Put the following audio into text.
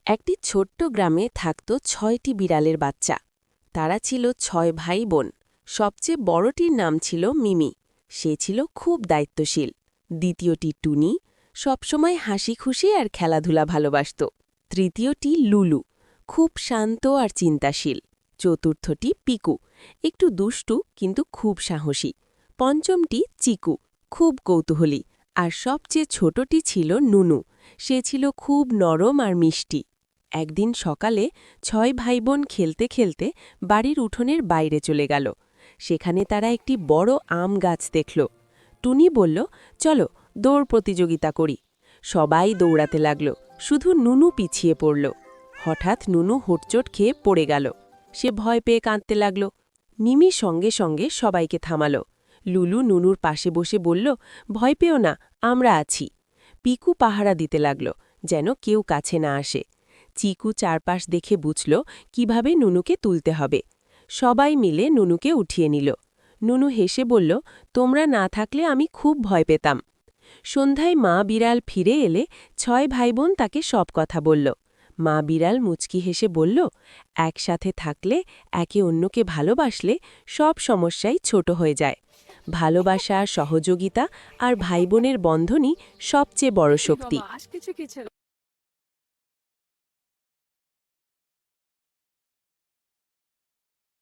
একটি ছোট্ট গ্রামে থাকত ৬টি বিড়ালের বাচ্চা। তারা ছিল ৬ ভাই বোন। সবচেয়ে বড়টির নাম ছিল মিমি। সে ছিল খুব দায়িত্বশীল। দ্বিতীয়টি টুনি, সবসময় হাসি খুশি আর খেলাধুলা ভালোবাসত। তৃতীয়টি লুলু, খুব শান্ত আর চিন্তাশীল। চতুর্থটি পিকু, একটু দুষ্টু কিন্তু খুব সাহসী। পঞ্চমটি চিকু, খুব কৌতূহলী। আর সবচেয়ে ছোটটি ছিল নুনু। সে ছিল খুব নরম আর মিষ্টি। একদিন সকালে ৬ ভাইবোন খেলতে খেলতে বাড়ির উঠোনের বাইরে চলে গেল। সেখানে তারা একটি বড় আম গাছ দেখল। টুনি বলল, চলো দৌড় প্রতিযোগিতা করি। সবাই দৌড়াতে লাগল, শুধু নুনু পিছিয়ে পড়ল। হঠাৎ নুনু হোঁচট খেয়ে পড়ে গেল। সে ভয় পেয়ে কাঁদতে লাগল। মিমি সঙ্গে সঙ্গে সবাইকে থামাল। লুলু নুনুর পাশে বসে বলল, ভয় পেও না, আমরা আছি। পিকু পাহারা দিতে লাগল, যেন কেউ কাছে না আসে। চিকু চারপাশ দেখে বুঝল কিভাবে নুনুকে তুলতে হবে। সবাই মিলে নুনুকে উঠিয়ে নিল। নুনু হেসে বলল, তোমরা না থাকলে আমি খুব ভয় পেতাম। সন্ধ্যায় মা বিড়াল ফিরে এলে ৬ ভাইবোন তাকে সব কথা বলল। মা বিড়াল মুচকি হেসে বলল, একসাথে থাকলে, একে অন্যকে ভালোবাসলে সব সমস্যাই ছোট হয়ে যায়। ভালোবাসা, সহযোগিতা আর ভাইবোনের বন্ধনই সবচেয়ে বড় শক্তি।